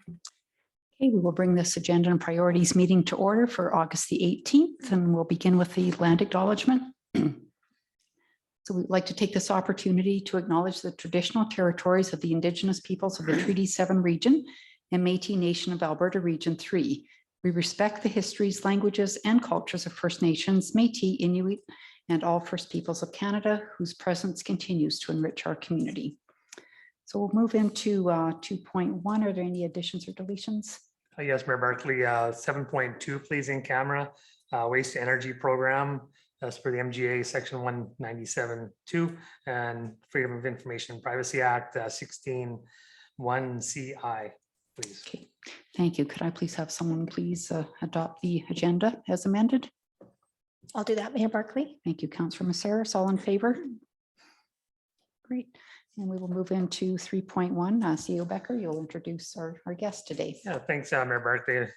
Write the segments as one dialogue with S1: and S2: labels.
S1: Okay, we will bring this agenda and priorities meeting to order for August the 18th, and we'll begin with the land acknowledgement. So we'd like to take this opportunity to acknowledge the traditional territories of the Indigenous peoples of the Treaty 7 region and Métis Nation of Alberta Region 3. We respect the histories, languages, and cultures of First Nations, Métis, Inuit, and all First Peoples of Canada, whose presence continues to enrich our community. So we'll move into 2.1. Are there any additions or deletions?
S2: Yes, Mayor Barkley, 7.2, please, in camera, waste to energy program. As per the MGA section 197.2 and Freedom of Information and Privacy Act 16.1 CI, please.
S1: Okay, thank you. Could I please have someone please adopt the agenda as amended?
S3: I'll do that, Mayor Barkley.
S1: Thank you, Councillor Maceras. All in favor? Great. And we will move into 3.1. CEO Becker, you'll introduce our guest today.
S2: Yeah, thanks, Mayor Barkley.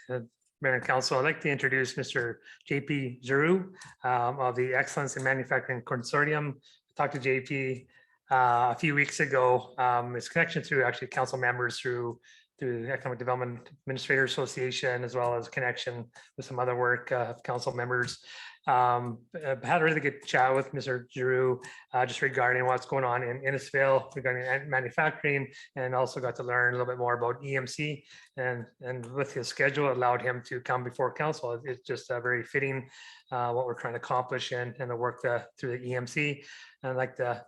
S2: Mayor and Council, I'd like to introduce Mr. JP Giroux of the Excellence in Manufacturing Consortium. I talked to JP a few weeks ago. His connection through actually council members through the Economic Development Administrator Association, as well as connection with some other work of council members. Had a really good chat with Mr. Giroux just regarding what's going on in Innisfail regarding manufacturing, and also got to learn a little bit more about EMC, and with his schedule it allowed him to come before council. It's just very fitting what we're trying to accomplish and the work through the EMC. And I'd like to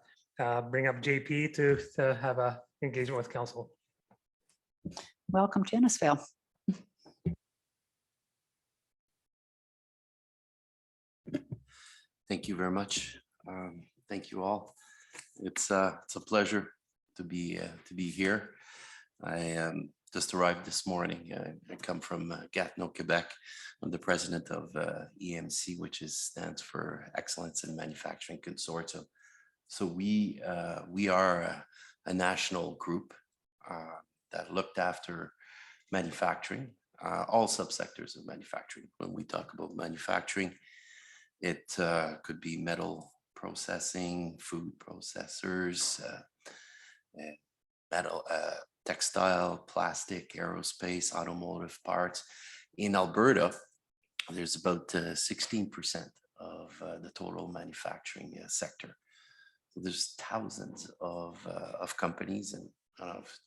S2: bring up JP to have a engagement with council.
S1: Welcome to Innisfail.
S4: Thank you very much. Thank you all. It's a pleasure to be here. I just arrived this morning. I come from Gatineau, Quebec. I'm the president of EMC, which stands for Excellence in Manufacturing Consortium. So we are a national group that looked after manufacturing, all subsectors of manufacturing. When we talk about manufacturing, it could be metal processing, food processors, metal, textile, plastic, aerospace, automotive parts. In Alberta, there's about 16% of the total manufacturing sector. So there's thousands of companies and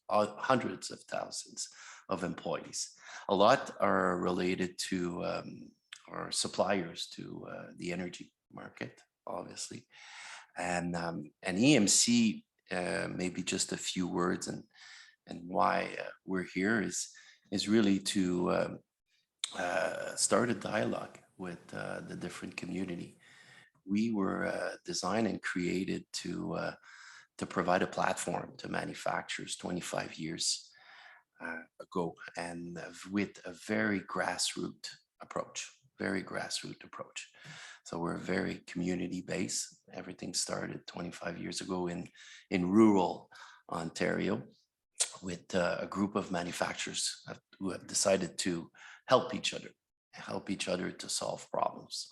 S4: hundreds of thousands of employees. A lot are related to or suppliers to the energy market, obviously, and EMC. Maybe just a few words and why we're here is really to start a dialogue with the different community. We were designed and created to provide a platform to manufacturers 25 years ago, and with a very grassroots approach. So we're very community based. Everything started 25 years ago in rural Ontario with a group of manufacturers who have decided to help each other to solve problems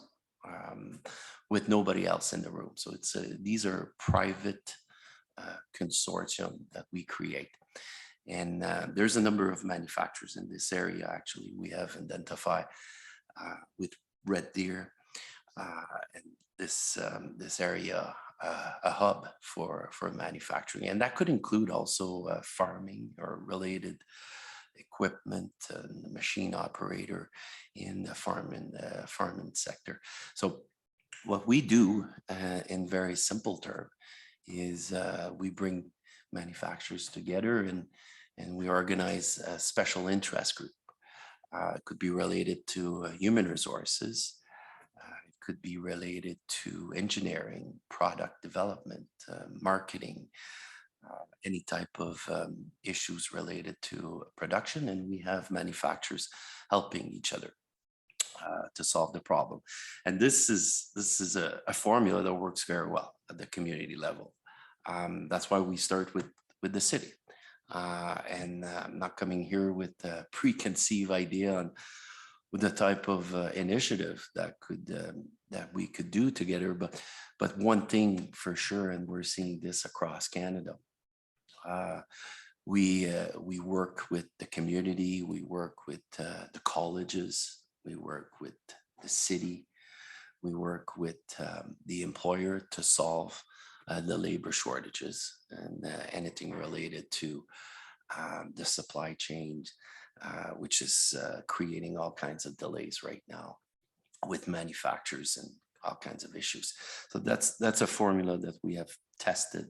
S4: with nobody else in the room. So these are private consortium that we create. And there's a number of manufacturers in this area. Actually, we have identified with Red Deer and this area a hub for manufacturing, and that could include also farming or related equipment and the machine operator in the farming sector. So what we do in very simple terms is we bring manufacturers together and we organize a special interest group. It could be related to human resources. It could be related to engineering, product development, marketing, any type of issues related to production. And we have manufacturers helping each other to solve the problem. And this is a formula that works very well at the community level. That's why we start with the city. And I'm not coming here with a preconceived idea on with the type of initiative that we could do together, but one thing for sure, and we're seeing this across Canada, We work with the community, we work with the colleges, we work with the city, we work with the employer to solve the labor shortages and anything related to the supply chain, which is creating all kinds of delays right now with manufacturers and all kinds of issues. So that's a formula that we have tested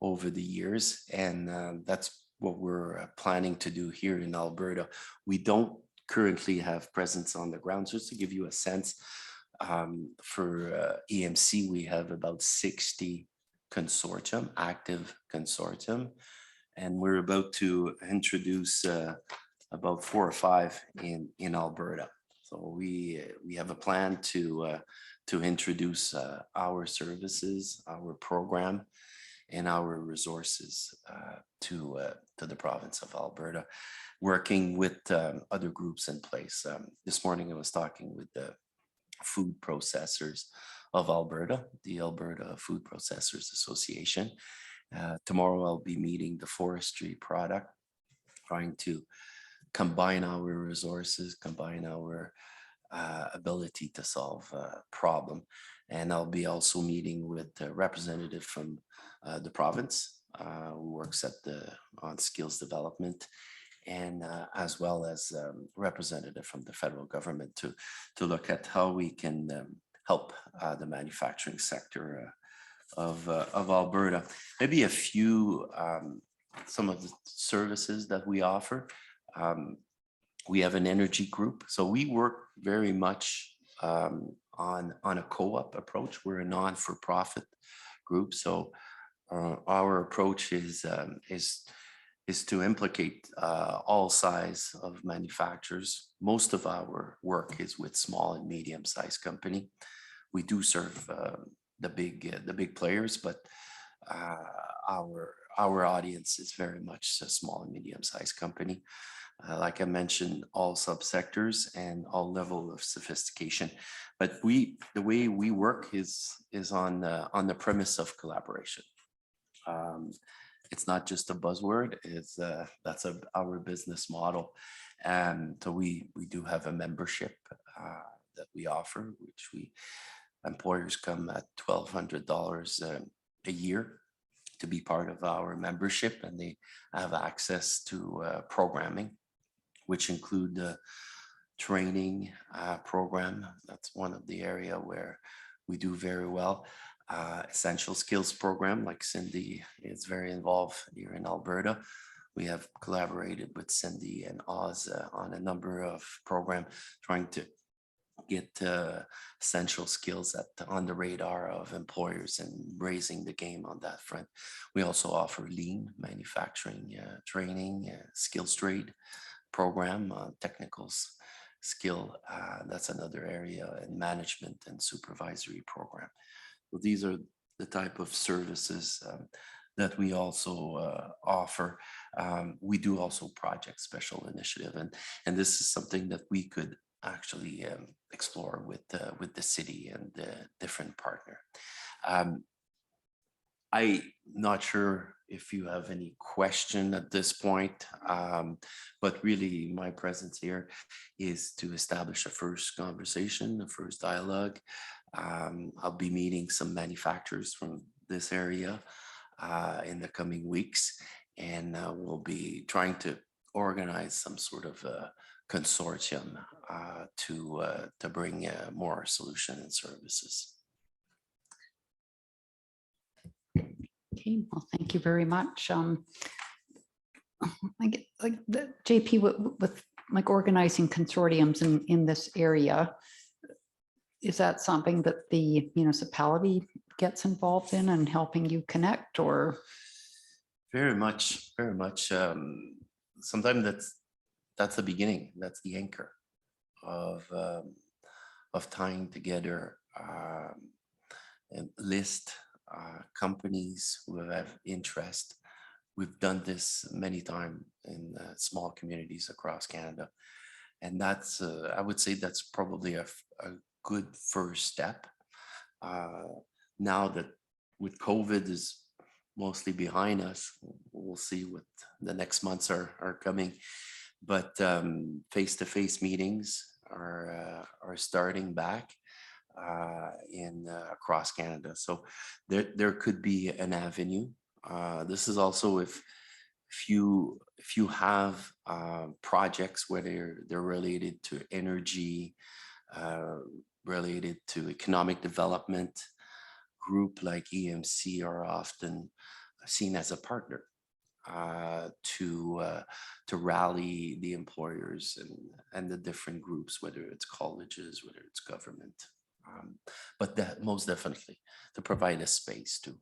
S4: over the years, and that's what we're planning to do here in Alberta. We don't currently have presence on the ground. Just to give you a sense, for EMC, we have about 60 consortium, active consortium, and we're about to introduce about 4 or 5 in Alberta. So we have a plan to introduce our services, our program, and our resources to the province of Alberta, working with other groups in place. This morning I was talking with the food processors of Alberta, the Alberta Food Processors Association. Tomorrow I'll be meeting the forestry product, trying to combine our resources, combine our ability to solve a problem. And I'll be also meeting with a representative from the province who works on skills development, and as well as representative from the federal government to look at how we can help the manufacturing sector of Alberta. Maybe a few, some of the services that we offer. We have an energy group, so we work very much on a co-op approach. We're a non-for-profit group, so our approach is to implicate all size of manufacturers. Most of our work is with small and medium-sized company. We do serve the big players, but our audience is very much a small and medium-sized company. Like I mentioned, all subsectors and all level of sophistication. But the way we work is on the premise of collaboration. It's not just a buzzword. That's our business model. And so we do have a membership that we offer, which employers come at $1,200 a year to be part of our membership, and they have access to programming, which include the training program. That's one of the area where we do very well. Essential skills program, like Cindy is very involved here in Alberta. We have collaborated with Cindy and Oz on a number of programs trying to get essential skills on the radar of employers and raising the game on that front. We also offer lean manufacturing training, skills trade program, technicals skill. That's another area, and management and supervisory program. So these are the type of services that we also offer. We do also project special initiative, and this is something that we could actually explore with the city and the different partner. I'm not sure if you have any question at this point, but really my presence here is to establish a first conversation, a first dialogue. I'll be meeting some manufacturers from this area in the coming weeks, and we'll be trying to organize some sort of a consortium to bring more solution and services.
S1: Okay, well, thank you very much. Like the JP with like organizing consortiums in this area, is that something that the municipality gets involved in and helping you connect, or?
S4: Very much, very much. Sometimes that's the beginning. That's the anchor of tying together and list companies who have interest. We've done this many times in small communities across Canada, and that's I would say that's probably a good first step. Now that with COVID is mostly behind us. We'll see what the next months are coming. But face-to-face meetings are starting back in across Canada. So there could be an avenue. This is also if you have projects where they're related to energy, related to economic development, group like EMC are often seen as a partner to rally the employers and the different groups, whether it's colleges, whether it's government, but that most definitely to provide a space too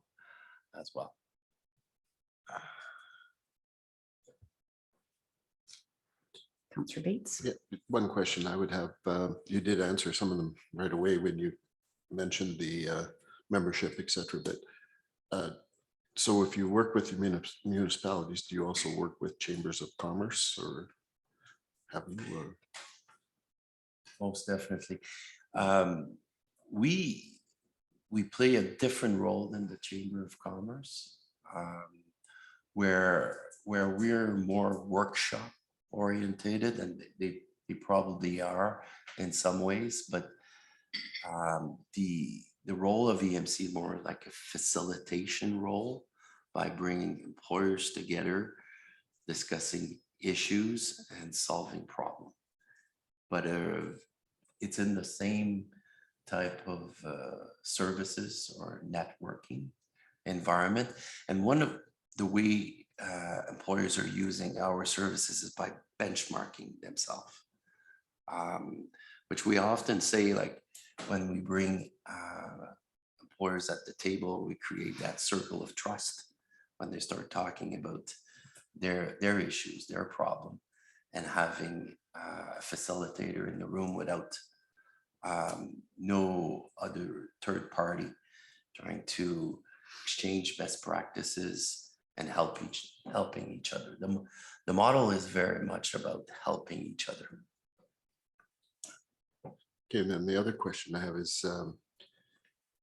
S4: as well.
S1: Councillor Bates.
S5: Yeah, one question I would have, you did answer some of them right away when you mentioned the membership, et cetera, but so if you work with municipalities, do you also work with chambers of commerce or have you?
S4: Most definitely. We play a different role than the Chamber of Commerce, where we're more workshop orientated, and they probably are in some ways, but the role of EMC more like a facilitation role by bringing employers together, discussing issues and solving problems. But it's in the same type of services or networking environment. And one of the way employers are using our services is by benchmarking themselves, which we often say, like when we bring employers at the table, we create that circle of trust when they start talking about their issues, their problem, and having a facilitator in the room without no other third party trying to exchange best practices and helping each other. The model is very much about helping each other.
S5: Okay, and then the other question I have is,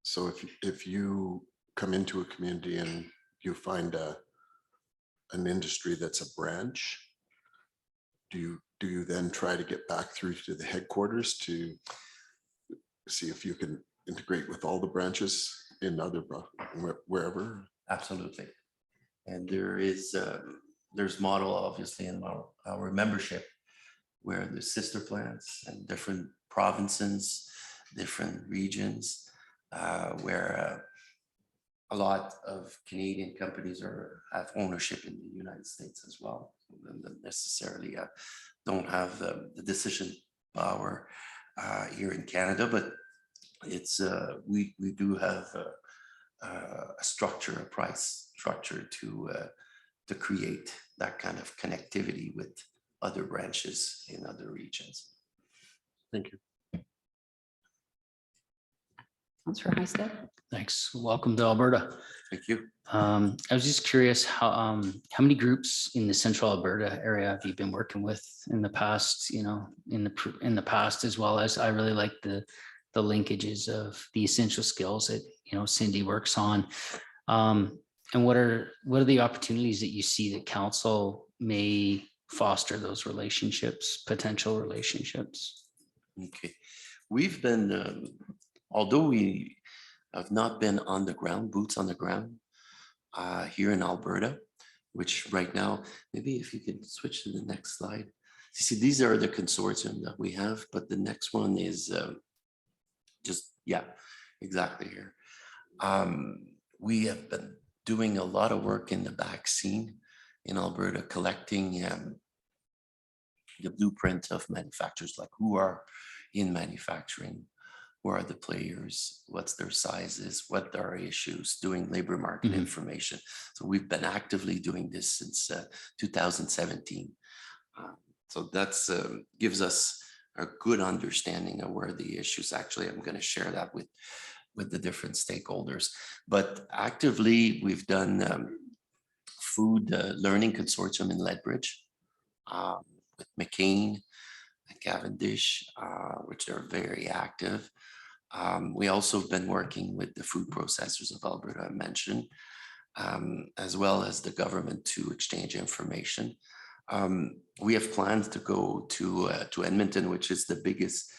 S5: so if you come into a community and you find an industry that's a branch, do you then try to get back through to the headquarters to see if you can integrate with all the branches in other wherever?
S4: Absolutely. And there's model obviously in our membership where the sister plants and different provinces, different regions, where a lot of Canadian companies have ownership in the United States as well. And necessarily don't have the decision power here in Canada, but it's we do have a structure, a price structure to create that kind of connectivity with other branches in other regions.
S5: Thank you.
S1: Councillor Hystad.
S6: Thanks. Welcome to Alberta.
S4: Thank you.
S6: I was just curious how many groups in the central Alberta area have you been working with in the past, you know, in the past, as well as I really like the linkages of the essential skills that, you know, Cindy works on. And what are the opportunities that you see that council may foster those relationships, potential relationships?
S4: Okay. We've been, although we have not been on the ground, boots on the ground here in Alberta, which right now, maybe if you could switch to the next slide. You see, these are the consortium that we have, but the next one is yeah, exactly here. We have been doing a lot of work in the back scene in Alberta, collecting the blueprint of manufacturers, like who are in manufacturing, who are the players, what's their sizes, what are issues, doing labor market information. So we've been actively doing this since 2017. So that's gives us a good understanding of where the issues actually. I'm going to share that with the different stakeholders. But actively, we've done food learning consortium in Lethbridge with McCain and Cavendish, which are very active. We also have been working with the food processors of Alberta, I mentioned. as well as the government to exchange information. We have plans to go to Edmonton, which is the biggest,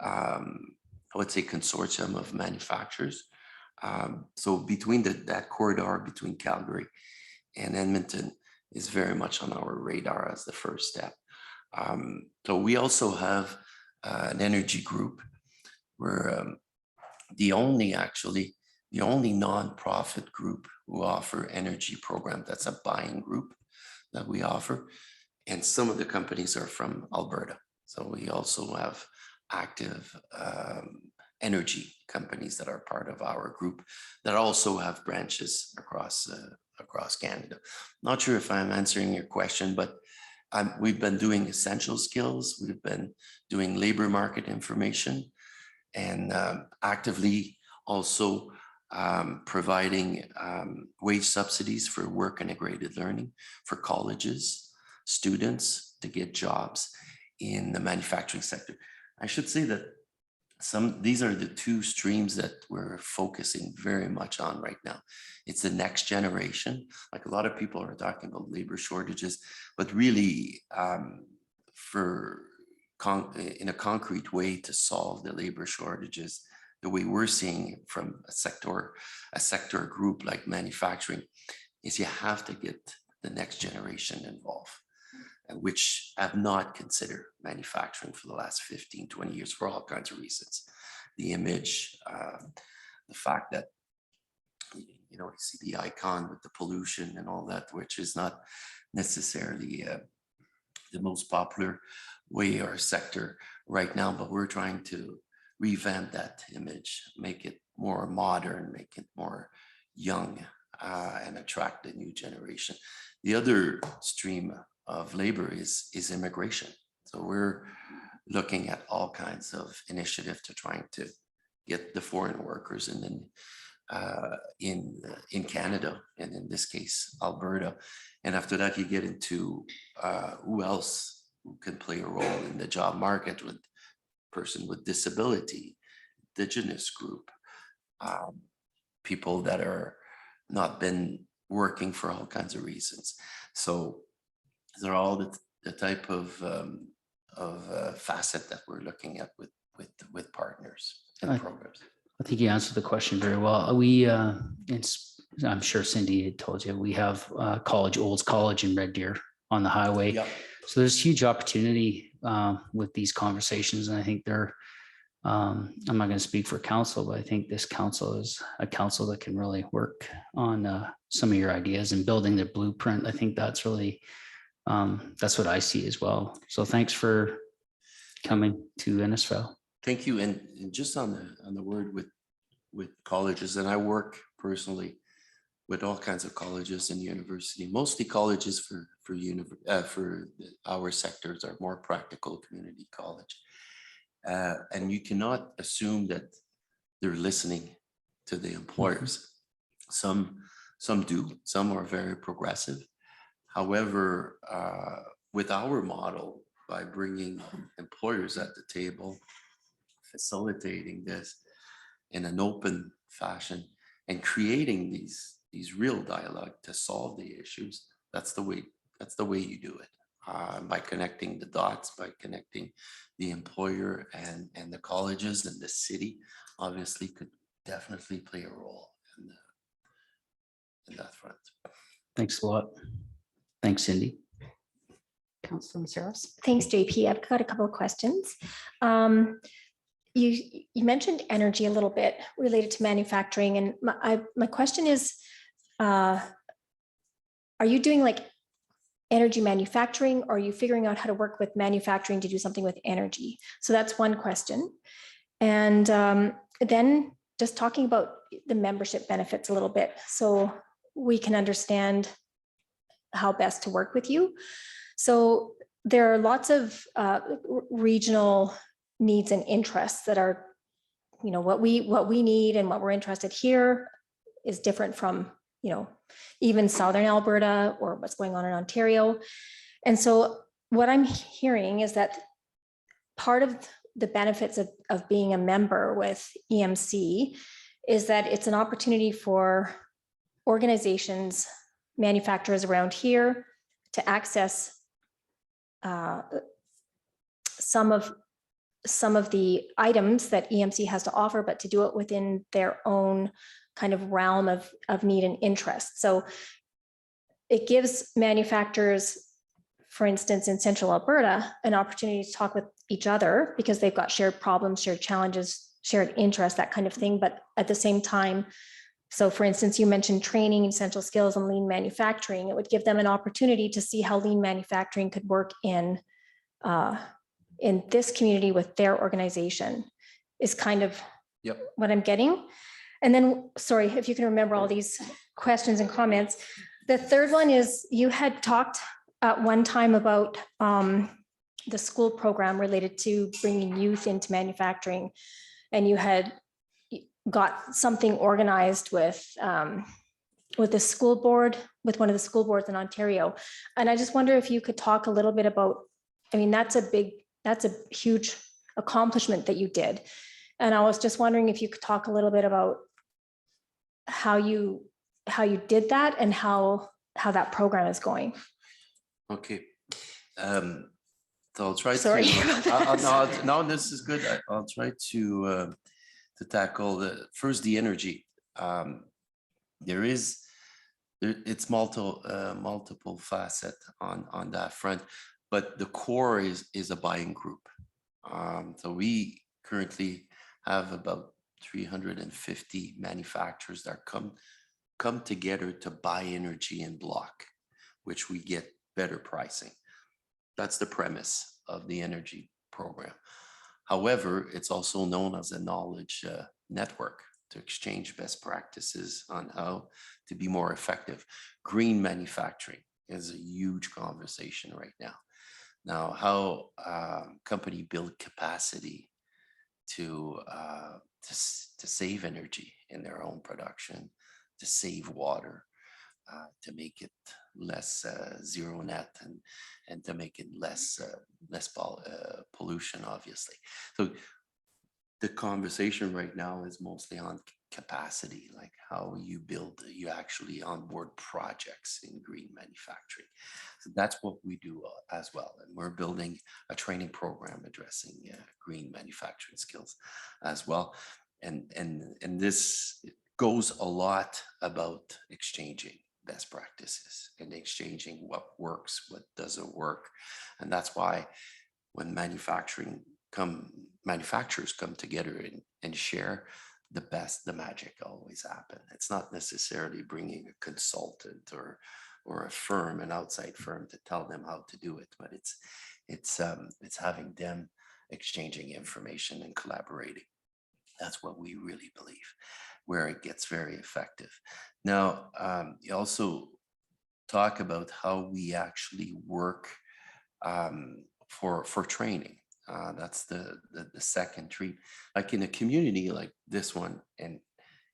S4: I would say, consortium of manufacturers. So between that corridor between Calgary and Edmonton is very much on our radar as the first step. So we also have an energy group. We're the only nonprofit group who offer energy program. That's a buying group that we offer. And some of the companies are from Alberta. So we also have active energy companies that are part of our group that also have branches across Canada. Not sure if I'm answering your question, but we've been doing essential skills. We've been doing labor market information and actively also providing wage subsidies for work integrated learning for colleges, students to get jobs in the manufacturing sector. I should say that these are the two streams that we're focusing very much on right now. It's the next generation. Like a lot of people are talking about labor shortages, but really in a concrete way to solve the labor shortages, the way we're seeing from a sector group like manufacturing, is you have to get the next generation involved, which have not considered manufacturing for the last 15, 20 years for all kinds of reasons. The image, the fact that, you know, you see the icon with the pollution and all that, which is not necessarily the most popular way or sector right now, but we're trying to revamp that image, make it more modern, make it more young, and attract the new generation. The other stream of labor is immigration. So we're looking at all kinds of initiatives to trying to get the foreign workers and then in Canada, and in this case, Alberta. And after that, you get into who else can play a role in the job market with person with disability, Indigenous group, people that are not been working for all kinds of reasons. So these are all the type of facet that we're looking at with partners and programs.
S6: I think you answered the question very well. I'm sure Cindy had told you, we have Olds College in Red Deer on the highway.
S4: Yep.
S6: So there's huge opportunity with these conversations. And I think I'm not going to speak for council, but I think this council is a council that can really work on some of your ideas and building the blueprint. I think that's really, that's what I see as well. So thanks for coming to Innisfail.
S4: Thank you. And just on the word with colleges, and I work personally with all kinds of colleges and university, mostly colleges for our sectors are more practical community college. And you cannot assume that they're listening to the employers. Some do, some are very progressive. However, with our model, by bringing employers at the table, facilitating this in an open fashion and creating these real dialogue to solve the issues, that's the way you do it. By connecting the dots, by connecting the employer and the colleges, and the city obviously could definitely play a role in that front.
S6: Thanks a lot. Thanks, Cindy.
S1: Councilor Saros.
S3: Thanks, JP. I've got a couple of questions. You mentioned energy a little bit related to manufacturing, and my question is, are you doing like energy manufacturing, or are you figuring out how to work with manufacturing to do something with energy? So that's one question. And then just talking about the membership benefits a little bit, so we can understand how best to work with you. So there are lots of regional needs and interests that are, you know, what we need and what we're interested here is different from, you know, even Southern Alberta or what's going on in Ontario. And so what I'm hearing is that part of the benefits of being a member with EMC is that it's an opportunity for organizations, manufacturers around here to access some of the items that EMC has to offer, but to do it within their own kind of realm of need and interest. So it gives manufacturers, for instance, in Central Alberta, an opportunity to talk with each other because they've got shared problems, shared challenges, shared interests, that kind of thing. But at the same time, so for instance, you mentioned training, essential skills, and lean manufacturing. It would give them an opportunity to see how lean manufacturing could work in this community with their organization, is kind of what I'm getting. And then, sorry, if you can remember all these questions and comments. The third one is, you had talked at one time about the school program related to bringing youth into manufacturing, and you had got something organized with the school board, with one of the school boards in Ontario. And I just wonder if you could talk a little bit about, I mean, that's a huge accomplishment that you did. And I was just wondering if you could talk a little bit about how you did that and how that program is going.
S4: Okay. So I'll try
S3: Sorry about that.
S4: no, this is good. I'll try to tackle first the energy. It's multiple facet on that front, but the core is a buying group. So we currently have about 350 manufacturers that come together to buy energy in block, which we get better pricing. That's the premise of the energy program. However, it's also known as a knowledge network to exchange best practices on how to be more effective. Green manufacturing is a huge conversation right now. Now, how company build capacity to save energy in their own production, to save water, to make it less zero net, and to make it less pollution, obviously. So the conversation right now is mostly on capacity, like how you actually onboard projects in green manufacturing. So that's what we do as well. And we're building a training program addressing green manufacturing skills as well. And this goes a lot about exchanging best practices and exchanging what works, what doesn't work. And that's why when manufacturers come together and share, the magic always happens. It's not necessarily bringing a consultant or a firm, an outside firm, to tell them how to do it, but it's having them exchanging information and collaborating. That's what we really believe, where it gets very effective. Now, you also talk about how we actually work for training. That's the second treat. Like in a community like this one, and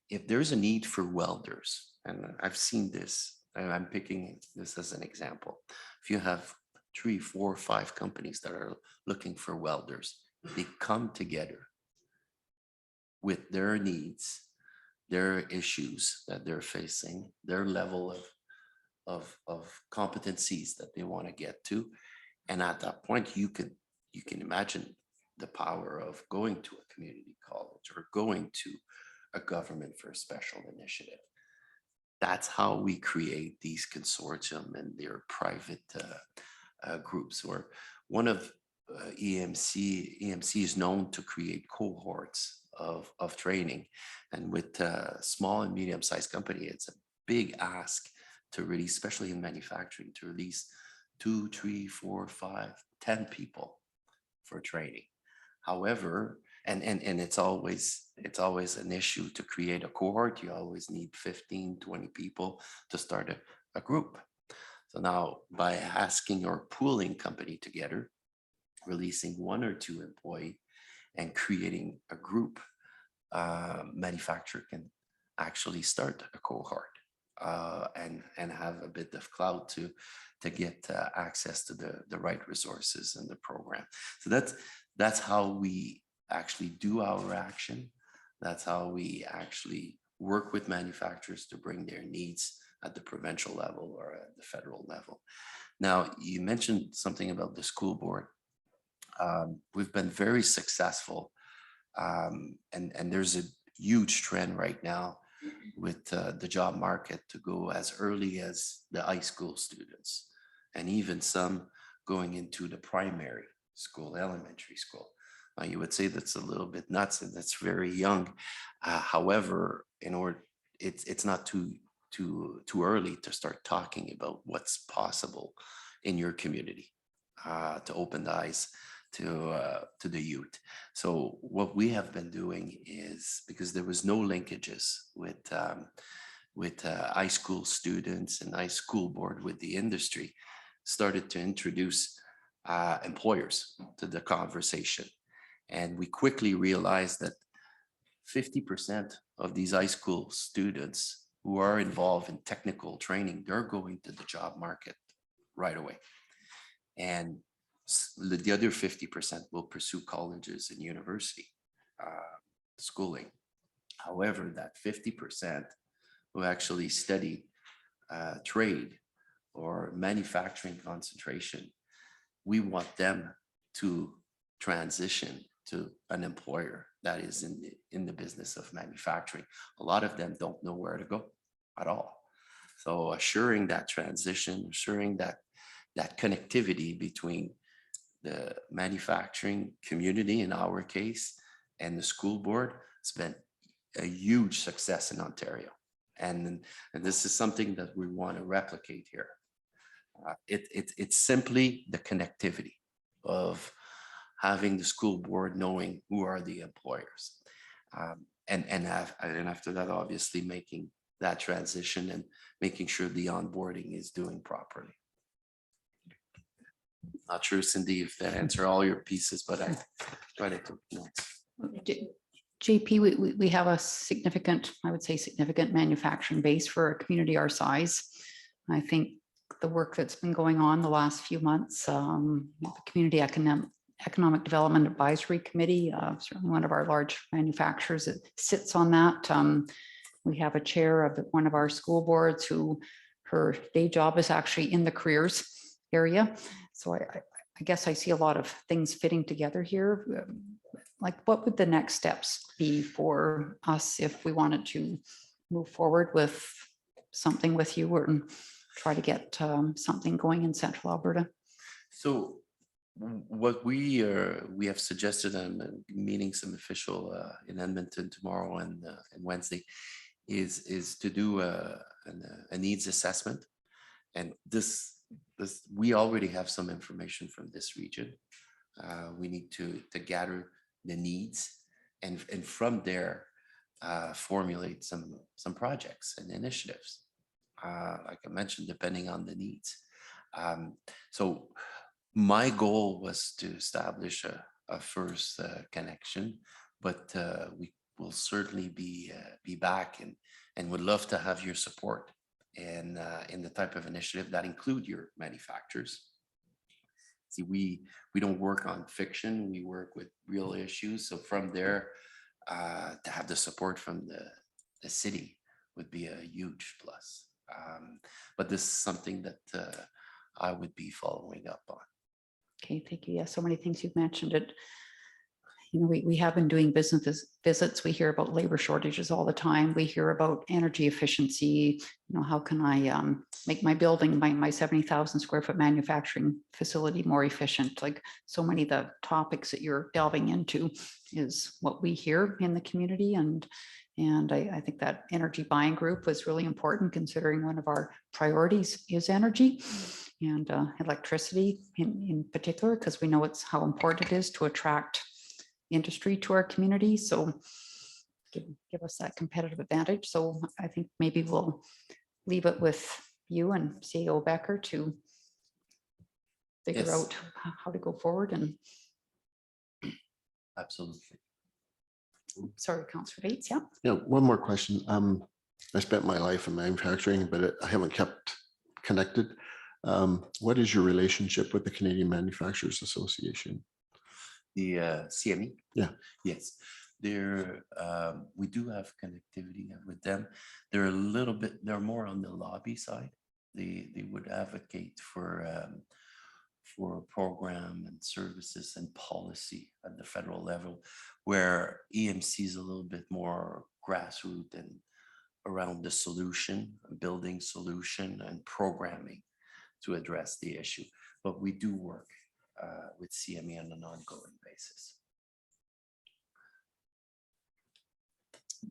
S4: if there's a need for welders, and I've seen this, and I'm picking this as an example. If you have 3, 4, 5 companies that are looking for welders, they come together with their needs, their issues that they're facing, their level of competencies that they want to get to. And at that point, you can imagine the power of going to a community college or going to a government for a special initiative. That's how we create these consortium and their private groups. Or one of EMC is known to create cohorts of training, and with small and medium-sized company, it's a big ask to release, especially in manufacturing, to release 2, 3, 4, 5, 10 people for training. However, and it's always an issue to create a cohort. You always need 15, 20 people to start a group. So now, by asking or pooling company together, releasing 1 or 2 employees and creating a group, manufacturer can actually start a cohort and have a bit of clout to get access to the right resources in the program. So that's how we actually do our action. That's how we actually work with manufacturers to bring their needs at the provincial level or at the federal level. Now, you mentioned something about the school board. We've been very successful, and there's a huge trend right now with the job market to go as early as the high school students, and even some going into the primary school, elementary school. Now, you would say that's a little bit nuts and that's very young. However, it's not too early to start talking about what's possible in your community, to open the eyes to the youth. So what we have been doing is, because there was no linkages with high school students and high school board with the industry, started to introduce employers to the conversation. And we quickly realized that 50% of these high school students who are involved in technical training, they're going to the job market right away. And the other 50% will pursue colleges and university schooling. However, that 50% who actually study trade or manufacturing concentration, we want them to transition to an employer that is in the business of manufacturing. A lot of them don't know where to go at all. So assuring that transition, assuring that connectivity between the manufacturing community, in our case, and the school board, has been a huge success in Ontario. And this is something that we want to replicate here. It's simply the connectivity of having the school board knowing who are the employers. And after that, obviously making that transition and making sure the onboarding is doing properly. Not sure, Cindy, if that answer all your pieces, but I try to take notes.
S1: JP, we have a significant, I would say significant manufacturing base for a community our size. I think the work that's been going on the last few months, the Community Economic Development Advisory Committee, certainly one of our large manufacturers that sits on that. We have a chair of one of our school boards who her day job is actually in the careers area. So I guess I see a lot of things fitting together here. Like, what would the next steps be for us if we wanted to move forward with something with you or try to get something going in Central Alberta?
S4: So what we have suggested, I'm meeting some official in Edmonton tomorrow and Wednesday, is to do a needs assessment. And this we already have some information from this region. We need to gather the needs and from there formulate some projects and initiatives, like I mentioned, depending on the needs. So my goal was to establish a first connection, but we will certainly be back and would love to have your support in the type of initiative that include your manufacturers. See, we don't work on fiction, we work with real issues. So from there, to have the support from the city would be a huge plus. But this is something that I would be following up on.
S1: Okay, thank you. Yeah, so many things you've mentioned it. You know, we have been doing business visits. We hear about labor shortages all the time. We hear about energy efficiency. You know, how can I make my building, my 70,000 square foot manufacturing facility more efficient? Like, so many of the topics that you're delving into is what we hear in the community. And I think that energy buying group was really important, considering one of our priorities is energy and electricity in particular, because we know it's how important it is to attract industry to our community. So give us that competitive advantage. So I think maybe we'll leave it with you and CEO Becker to figure
S4: Yes.
S1: out how to go forward. And
S4: Absolutely.
S1: sorry, Councillor Bates. Yeah.
S5: Yeah, one more question. I spent my life in manufacturing, but I haven't kept connected. What is your relationship with the Canadian Manufacturers Association?
S4: The CME?
S5: Yeah.
S4: Yes. We do have connectivity with them. They're more on the lobby side. They would advocate for a program and services and policy at the federal level, where EMC is a little bit more grassroots and around the solution, building solution and programming to address the issue. But we do work with CME on an ongoing basis.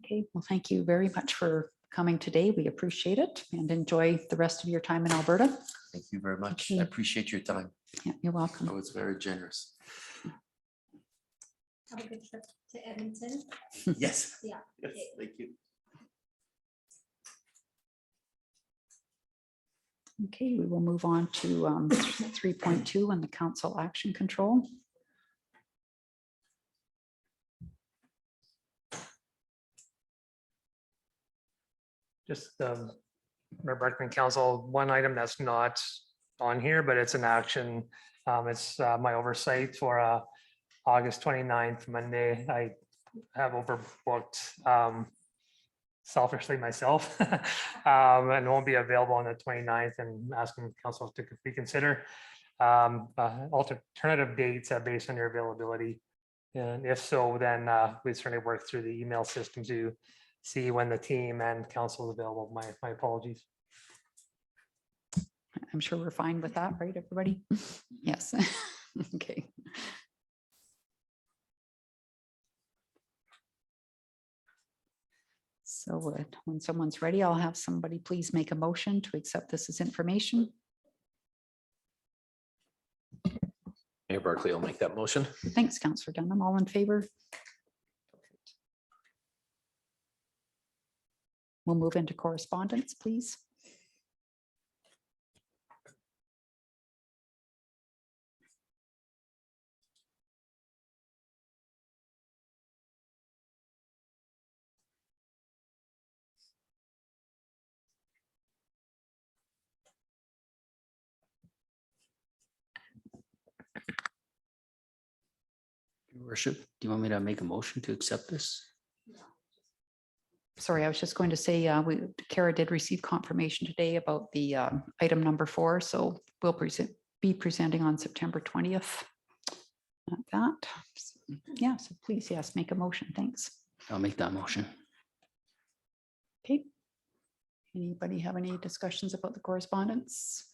S1: Okay, well, thank you very much for coming today. We appreciate it and enjoy the rest of your time in Alberta.
S4: Thank you very much.
S1: Okay.
S4: I appreciate your time.
S1: Yeah, you're welcome.
S5: That was very generous.
S3: Have a good trip to Edmonton.
S4: Yes.
S3: Yeah.
S4: Yes, thank you.
S1: Okay, we will move on to 3.2 on the council action control.
S2: Just recommend council, one item that's not on here, but it's an action. It's my oversight for August 29th, Monday. I have overbooked selfishly myself and won't be available on the 29th, and asking council to reconsider alternative dates based on your availability. And if so, then we certainly work through the email system to see when the team and council is available. My apologies.
S1: I'm sure we're fine with that, right, everybody? Yes. Okay. So when someone's ready, I'll have somebody please make a motion to accept this as information.
S7: Mayor Barkley will make that motion.
S1: Thanks, Councillor Dunham. All in favor? We'll move into correspondence, please.
S6: Your worship, do you want me to make a motion to accept this?
S1: Sorry, I was just going to say, Kara did receive confirmation today about the item number 4, so we'll be presenting on September 20th. At that. Yeah, so please, yes, make a motion. Thanks.
S6: I'll make that motion.
S1: Okay. Anybody have any discussions about the correspondence?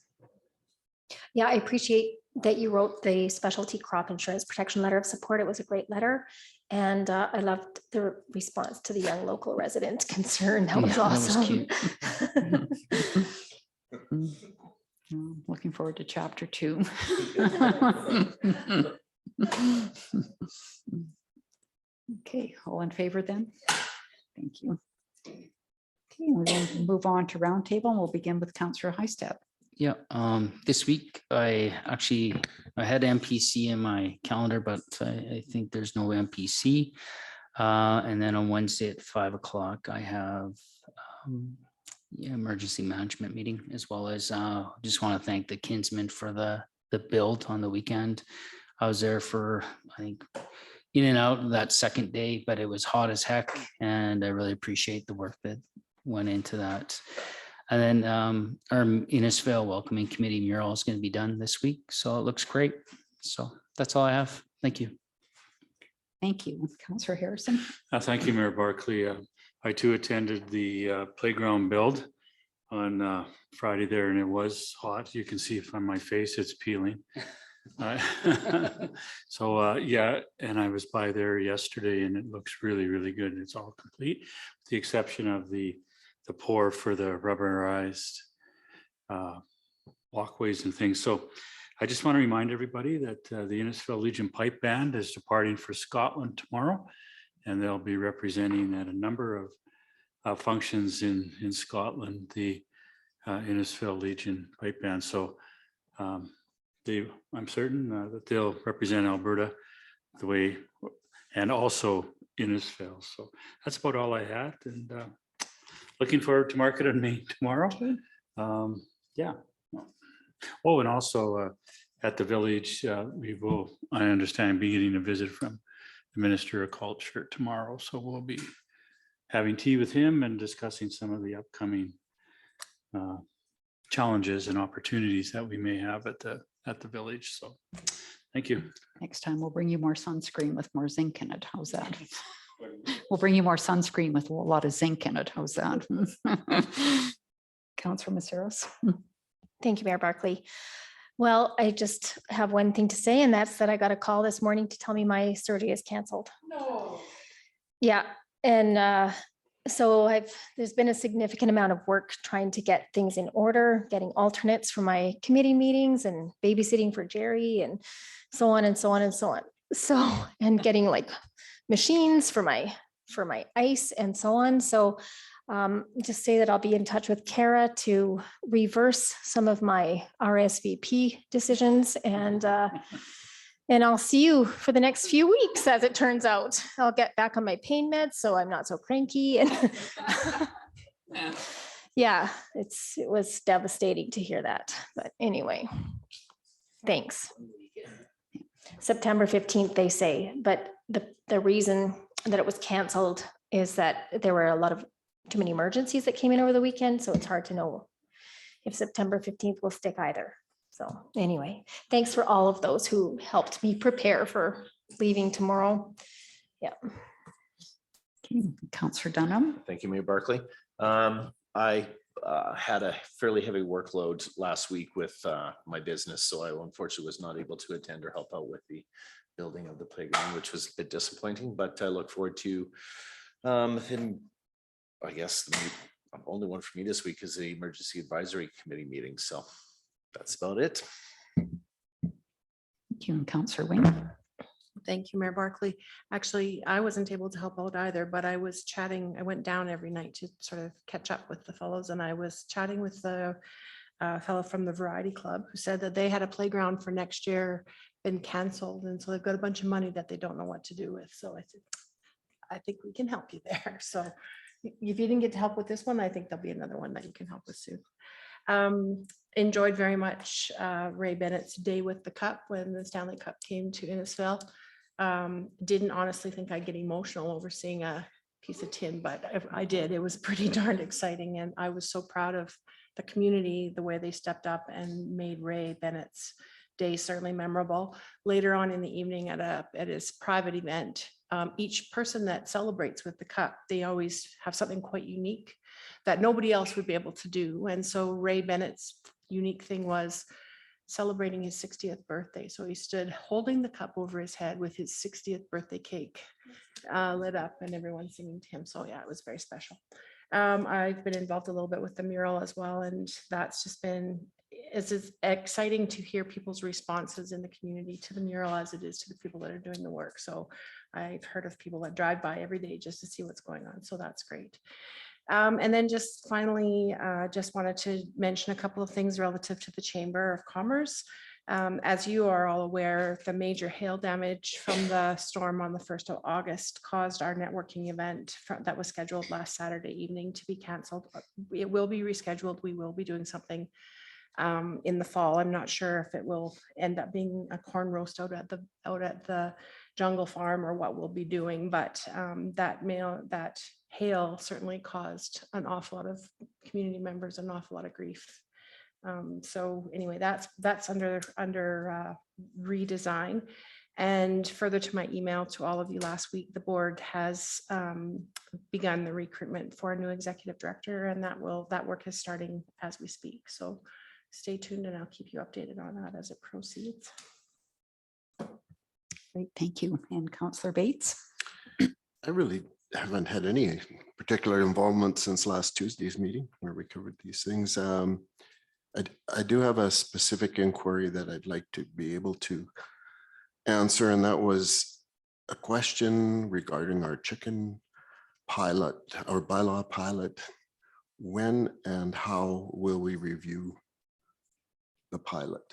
S3: Yeah, I appreciate that you wrote the specialty crop insurance protection letter of support. It was a great letter. And I loved the response to the young local resident concern. That was
S6: Yeah,
S3: awesome.
S6: that was cute.
S1: Looking forward to chapter 2. Okay, all in favor then? Thank you. Okay, we're going to move on to roundtable, and we'll begin with Councillor Hystad.
S6: Yeah, this week I had MPC in my calendar, but I think there's no MPC. And then on Wednesday at 5 o'clock, I have emergency management meeting, as well as just want to thank the Kinsmen for the build on the weekend. I was there for, I think, in and out that second day, but it was hot as heck, and I really appreciate the work that went into that. And then our Innisfail welcoming committee mural is going to be done this week, so it looks great. So that's all I have. Thank you.
S1: Thank you. Councillor Harrison.
S8: Thank you, Mayor Barkley. I too attended the playground build on Friday there, and it was hot. You can see it on my face, it's peeling. So yeah, and I was by there yesterday, and it looks really, really good. It's all complete, with the exception of the pour for the rubberized walkways and things. So I just want to remind everybody that the Innisfail Legion Pipe Band is departing for Scotland tomorrow, and they'll be representing at a number of functions in Scotland, the Innisfail Legion Pipe Band. So I'm certain that they'll represent Alberta the way, and also Innisfail. So that's about all I had, and looking forward to Market on Main tomorrow. Yeah. Oh, and also at the village, we will, I understand, be getting a visit from the Minister of Culture tomorrow. So we'll be having tea with him and discussing some of the upcoming challenges and opportunities that we may have at the village. So thank you.
S1: Next time we'll bring you more sunscreen with more zinc in it. How's that? We'll bring you more sunscreen with a lot of zinc in it. How's that? Councillor Maceros.
S3: Thank you, Mayor Barkley. Well, I just have one thing to say, and that's that I got a call this morning to tell me my surgery is canceled. No. Yeah, and so there's been a significant amount of work trying to get things in order, getting alternates for my committee meetings and babysitting for Jerry and so on and so on and so on. So, and getting like machines for my ice and so on. So just say that I'll be in touch with Kara to reverse some of my RSVP decisions, and I'll see you for the next few weeks. As it turns out, I'll get back on my pain meds, so I'm not so cranky. And yeah, it was devastating to hear that. But anyway, thanks. September 15th, they say, but the reason that it was canceled is that there were a lot of too many emergencies that came in over the weekend. So it's hard to know if September 15th will stick either. So anyway, thanks for all of those who helped me prepare for leaving tomorrow. Yeah.
S1: Councillor Dunham.
S7: Thank you, Mayor Barkley. I had a fairly heavy workload last week with my business, so I unfortunately was not able to attend or help out with the building of the playground, which was a bit disappointing, but I look forward to, and I guess the only one for me this week is the Emergency Advisory Committee meeting. So that's about it.
S1: Thank you, and Councillor Wing.
S9: Thank you, Mayor Barkley. Actually, I wasn't able to help out either, but I was chatting. I went down every night to sort of catch up with the fellows, and I was chatting with the fellow from the Variety Club who said that they had a playground for next year been canceled, and so they've got a bunch of money that they don't know what to do with. So I said, I think we can help you there. So if you didn't get to help with this one, I think there'll be another one that you can help with soon. Enjoyed very much Ray Bennett's Day with the Cup when the Stanley Cup came to Innisfail. Didn't honestly think I'd get emotional over seeing a piece of tin, but I did. It was pretty darn exciting, and I was so proud of the community, the way they stepped up and made Ray Bennett's Day certainly memorable. Later on in the evening at his private event, each person that celebrates with the cup, they always have something quite unique that nobody else would be able to do. And so Ray Bennett's unique thing was celebrating his 60th birthday. So he stood holding the cup over his head with his 60th birthday cake lit up and everyone singing to him. So yeah, it was very special. I've been involved a little bit with the mural as well, and that's just been, it's exciting to hear people's responses in the community to the mural as it is to the people that are doing the work. So I've heard of people that drive by every day just to see what's going on. So that's great. And then just finally, just wanted to mention a couple of things relative to the Chamber of Commerce. As you are all aware, the major hail damage from the storm on the 1st of August caused our networking event that was scheduled last Saturday evening to be canceled. It will be rescheduled. We will be doing something in the fall. I'm not sure if it will end up being a corn roast out at the Jungle Farm or what we'll be doing, but that hail certainly caused an awful lot of community members an awful lot of grief. So anyway, that's under redesign. And further to my email to all of you last week, the board has begun the recruitment for a new executive director, and that work is starting as we speak. So stay tuned and I'll keep you updated on that as it proceeds.
S1: Great, thank you. And Councillor Bates.
S5: I really haven't had any particular involvement since last Tuesday's meeting where we covered these things. I do have a specific inquiry that I'd like to be able to answer, and that was a question regarding our chicken pilot or bylaw pilot. When and how will we review the pilot?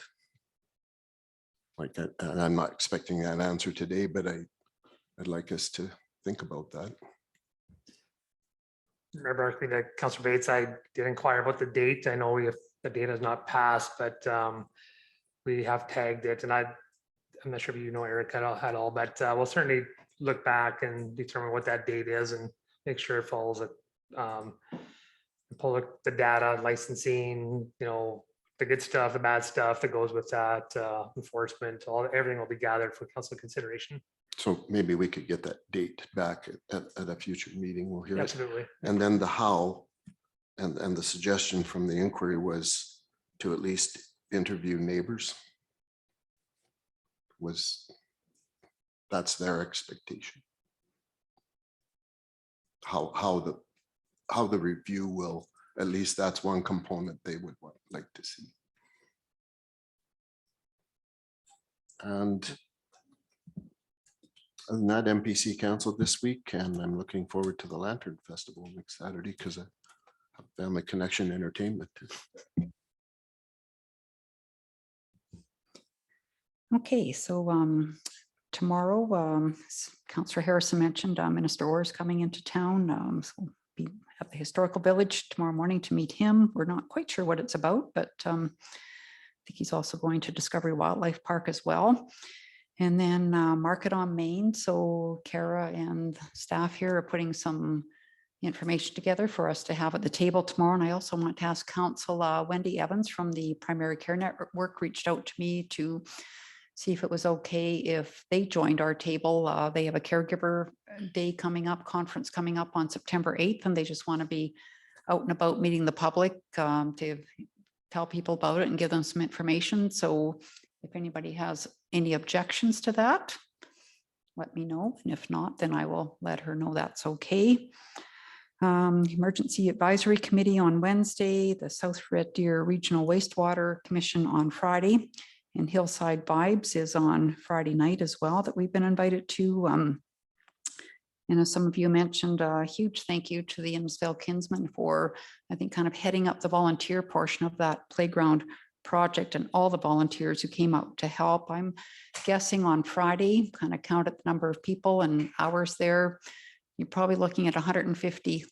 S5: Like, and I'm not expecting that answer today, but I'd like us to think about that.
S2: Remember, I think that Councillor Bates, I did inquire about the date. I know if the date has not passed, but we have tagged it, and I'm not sure if you know Eric at all, but we'll certainly look back and determine what that date is and make sure it follows it. Pull the data, licensing, you know, the good stuff, the bad stuff that goes with that, enforcement, everything will be gathered for council consideration.
S5: So maybe we could get that date back at a future meeting. We'll hear it.
S2: Absolutely.
S5: And then the how, and the suggestion from the inquiry was to at least interview neighbors. That's their expectation. How the review will, at least that's one component they would like to see. And other than that, MPC Council this week, and I'm looking forward to the Lantern Festival next Saturday because I have Family Connection Entertainment.
S1: Okay, so tomorrow, Councillor Harrison mentioned Minister Orr is coming into town. So we'll be at the Historical Village tomorrow morning to meet him. We're not quite sure what it's about, but I think he's also going to Discovery Wildlife Park as well. And then Market on Main. So Kara and staff here are putting some information together for us to have at the table tomorrow. And I also want to ask Council Wendy Evans from the Primary Care Network reached out to me to see if it was okay if they joined our table. They have a caregiver day coming up, conference coming up on September 8th, and they just want to be out and about meeting the public to tell people about it and give them some information. So if anybody has any objections to that, let me know. And if not, then I will let her know that's okay. Emergency Advisory Committee on Wednesday, the South Red Deer Regional Wastewater Commission on Friday, and Hillside Vibes is on Friday night as well that we've been invited to. And as some of you mentioned, a huge thank you to the Innisfail Kinsmen for, I think, kind of heading up the volunteer portion of that playground project and all the volunteers who came out to help. I'm guessing on Friday, kind of counted the number of people and hours there. You're probably looking at 150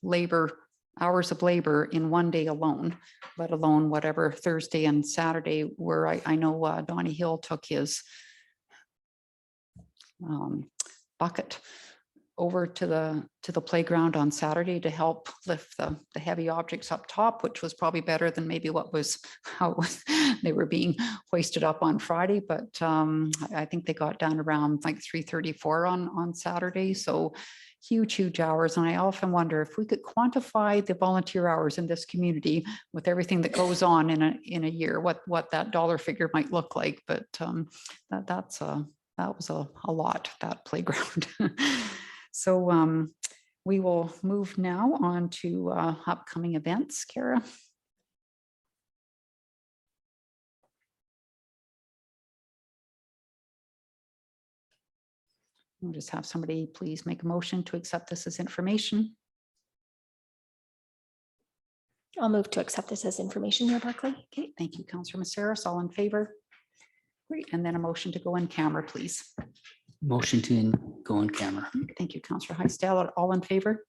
S1: hours of labor in one day alone, let alone whatever Thursday and Saturday were. I know Donnie Hill took his bucket over to the playground on Saturday to help lift the heavy objects up top, which was probably better than maybe how they were being hoisted up on Friday. But I think they got down around like 334 on Saturday. So huge hours. And I often wonder if we could quantify the volunteer hours in this community with everything that goes on in a year, what that dollar figure might look like. But that was a lot, that playground. So we will move now on to upcoming events. Kara. We'll just have somebody please make a motion to accept this as information.
S3: I'll move to accept this as information, Mayor Barkley.
S1: Okay, thank you, Councillor Maceras. All in favor? Great, and then a motion to go in camera, please.
S6: Motion to go on camera.
S1: Thank you, Councillor Heistel. All in favor?